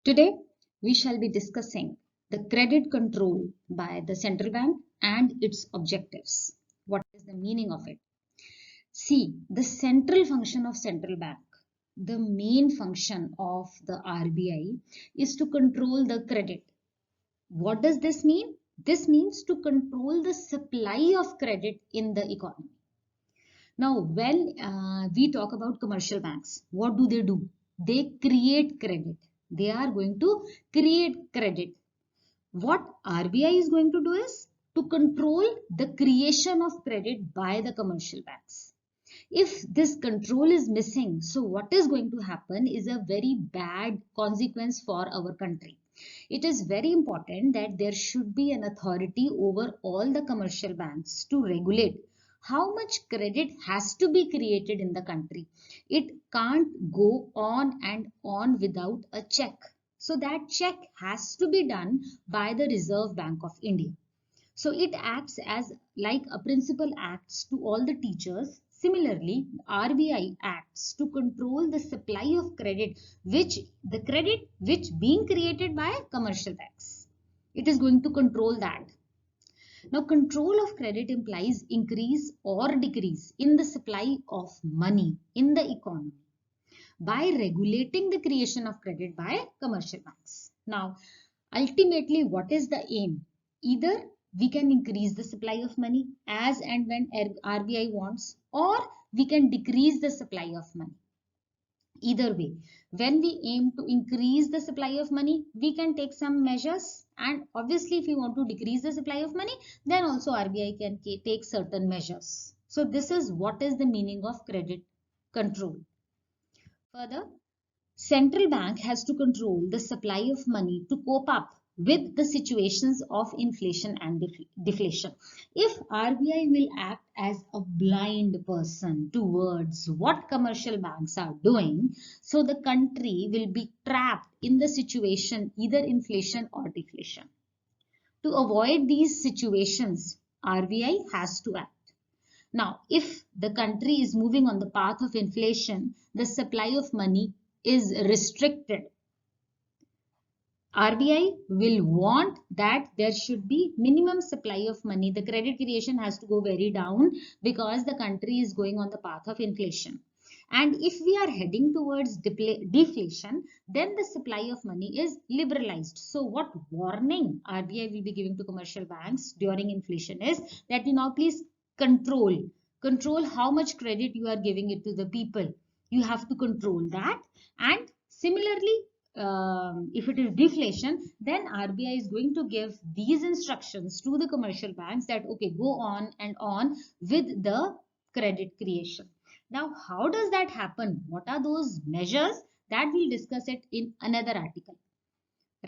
Today, we shall be discussing the credit control by the central bank and its objectives. What is the meaning of it? See, the central function of central bank, the main function of the RBI is to control the credit. What does this mean? This means to control the supply of credit in the economy. Now, when we talk about commercial banks, what do? They create credit. They are going to create credit. What RBI is going to do is to control the creation of credit by the commercial banks. If this control is missing, so what is going to happen is a very bad consequence for our country. It is very important that there should be an authority over all the commercial banks to regulate how much credit has to be created in the country. It can't go on and on without a check. So that check has to be done by the Reserve Bank of India. So it acts as like a principal acts to all the teachers. Similarly, RBI acts to control the supply of credit, which the credit which being created by commercial banks. It is going to control that. Now, control of credit implies increase or decrease in the supply of money in the economy by regulating the creation of credit by commercial banks. Now, ultimately, what is the aim? Either we can increase the supply of money as and when RBI wants, or we can decrease the supply of money. Either way, when we aim to increase the supply of money, we can take some measures, and obviously if we want to decrease the supply of money, then also RBI can take certain measures. So this is what is the meaning of credit control. Further, central bank has to control the supply of money to cope up with the situations of inflation and deflation. If RBI will act as a blind person towards what commercial banks are doing, so the country will be trapped in the situation either inflation or deflation. To avoid these situations, RBI has to act. Now, if the country is moving on the path of inflation, the supply of money is restricted. RBI will want that there should be minimum supply of money. The credit creation has to go very down because the country is going on the path of inflation. And if we are heading towards deflation, then the supply of money is liberalized. So what warning RBI will be giving to commercial banks during inflation is that you now please control how much credit you are giving it to the people. You have to control that. And similarly, if it is deflation, then RBI is going to give these instructions to the commercial banks that okay, go on and on with the credit creation. Now, how does that happen? What are those measures? That we'll discuss it in another article.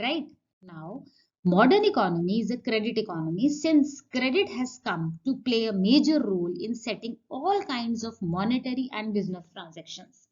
Right now, modern economy is a credit economy since credit has come to play a major role in setting all kinds of monetary and business transactions.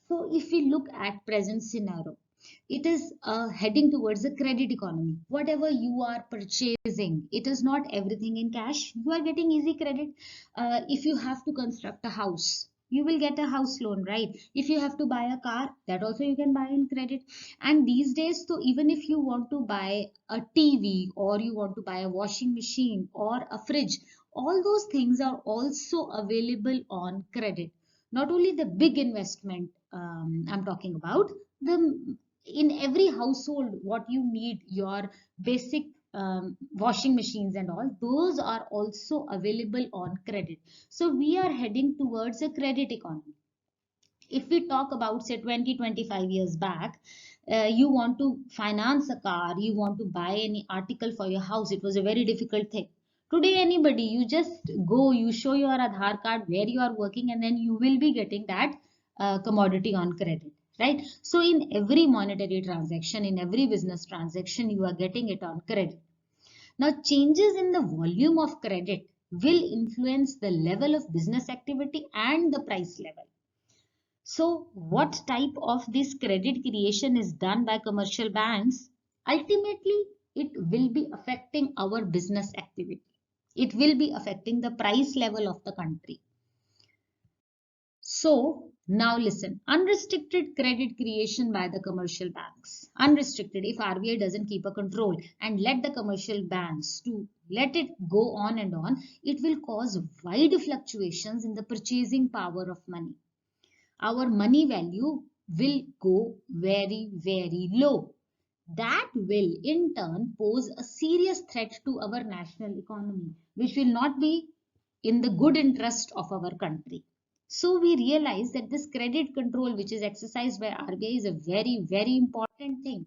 So if we look at present scenario, it is heading towards a credit economy. Whatever you are purchasing, it is not everything in cash. You are getting easy credit. If you have to construct a house, you will get a house loan, right? If you have to buy a car, that also you can buy in credit. And these days, so even if you want to buy a TV or you want to buy a washing machine or a fridge, all those things are also available on credit. Not only the big investment I'm talking about, the in every household what you need, your basic washing machines and all, those are also available on credit. So we are heading towards a credit economy. If we talk about say 20-25 years back, you want to finance a car, you want to buy any article for your house, it was a very difficult thing. Today anybody, you just go, you show your Aadhaar card where you are working, and then you will be getting that commodity on credit, right? So in every monetary transaction, in every business transaction, you are getting it on credit. Now changes in the volume of credit will influence the level of business activity and the price level. So what type of this credit creation is done by commercial banks? Ultimately, it will be affecting our business activity. It will be affecting the price level of the country. So Now listen, unrestricted credit creation by the commercial banks. Unrestricted, if RBI doesn't keep a control and let the commercial banks to let it go on and on, it will cause wide fluctuations in the purchasing power of money. Our money value will go very, very low. That will in turn pose a serious threat to our national economy, which will not be in the good interest of our country. So we realize that this credit control which is exercised by RBI is a very, very important thing.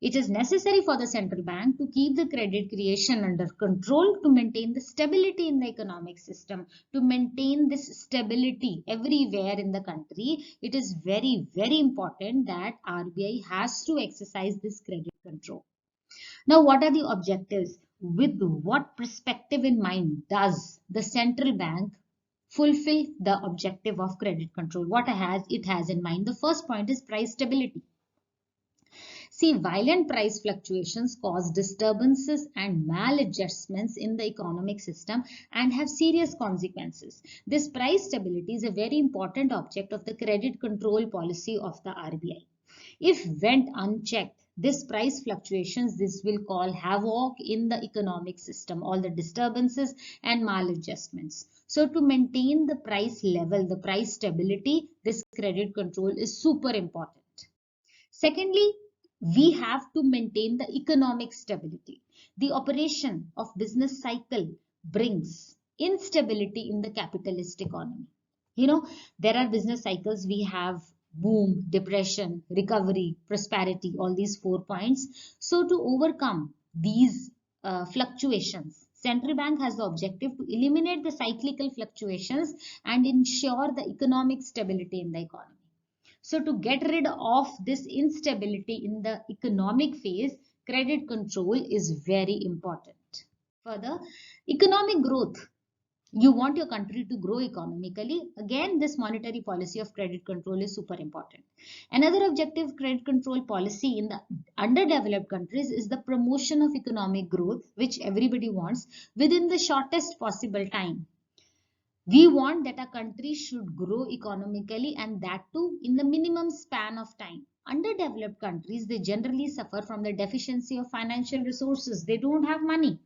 It is necessary for the central bank to keep the credit creation under control to maintain the stability in the economic system, to maintain this stability everywhere in the country. It is very, very important that RBI has to exercise this credit control. Now, what are the objectives? With what perspective in mind does the central bank fulfill the objective of credit control? What it has in mind? The first point is price stability. See, violent price fluctuations cause disturbances and maladjustments in the economic system and have serious consequences. This price stability is a very important object of the credit control policy of the RBI. If went unchecked, this price fluctuations, this will cause havoc in the economic system, all the disturbances and maladjustments. So to maintain the price level, the price stability, this credit control is super important. Secondly, we have to maintain the economic stability. The operation of business cycle brings instability in the capitalist economy. You know, there are business cycles. We have boom, depression, recovery, prosperity, all these 4 points. So to overcome these fluctuations, central bank has the objective to eliminate the cyclical fluctuations and ensure the economic stability in the economy. So to get rid of this instability in the economic phase, credit control is very important. Further, economic growth. You want your country to grow economically. Again, this monetary policy of credit control is super important. Another objective credit control policy in the underdeveloped countries is the promotion of economic growth, which everybody wants within the shortest possible time. We want that a country should grow economically and that too in the minimum span of time. Underdeveloped countries, they generally suffer from the deficiency of financial resources. They don't have money.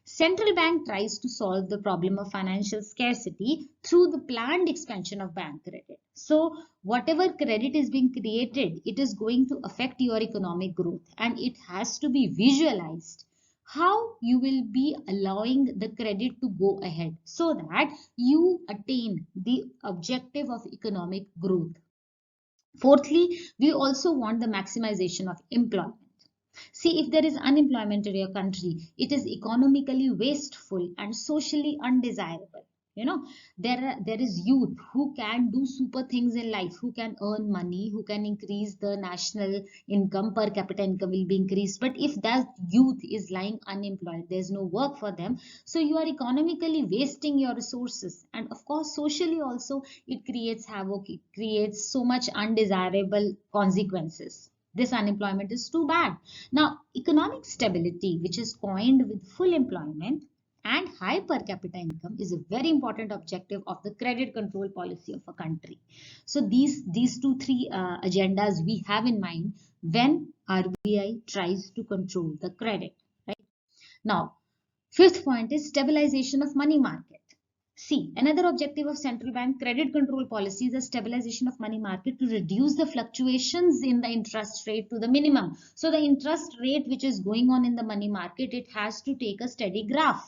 Central bank tries to solve the problem of financial scarcity through the planned expansion of bank credit. So whatever credit is being created, it is going to affect your economic growth and it has to be visualized how you will be allowing the credit to go ahead so that you attain the objective of economic growth. Fourthly, we also want the maximization of employment. See, if there is unemployment in your country, it is economically wasteful and socially undesirable. You know, there is youth who can do super things in life, who can earn money, who can increase the national income, per capita income will be increased. But if that youth is lying unemployed, there's no work for them. So you are economically wasting your resources. And of course, socially also, it creates havoc. It creates so much undesirable consequences. This unemployment is too bad. Now, economic stability, which is coined with full employment and high per capita income, is a very important objective of the credit control policy of a country. So these three agendas we have in mind when RBI tries to control the credit. Right? Now, fifth point is stabilization of money market. See, another objective of central bank credit control policy is the stabilization of money market to reduce the fluctuations in the interest rate to the minimum. So the interest rate which is going on in the money market, it has to take a steady graph.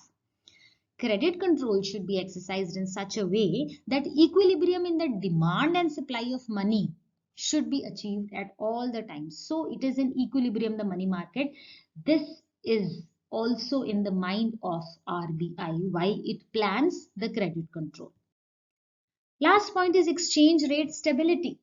Credit control should be exercised in such a way that equilibrium in the demand and supply of money should be achieved at all the times. So it is in equilibrium, the money market. This is also in the mind of RBI while it plans the credit control. Last point is exchange rate stability.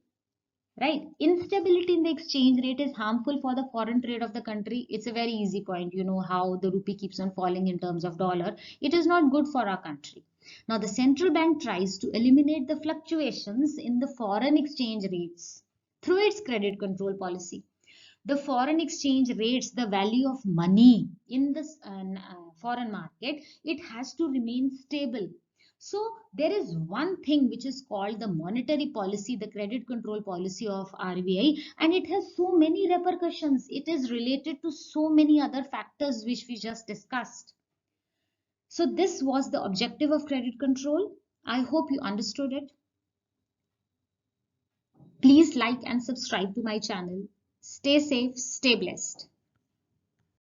Right. Instability in the exchange rate is harmful for the foreign trade of the country. It's a very easy point. You know how the rupee keeps on falling in terms of dollar. It is not good for our country. Now, the central bank tries to eliminate the fluctuations in the foreign exchange rates through its credit control policy. The foreign exchange rates, the value of money in this foreign market, it has to remain stable. So there is one thing which is called the monetary policy, the credit control policy of RBI, and it has so many repercussions. It is related to so many other factors which we just discussed. So this was the objective of credit control. I hope you understood it. Please like and subscribe to my channel. Stay safe, stay blessed.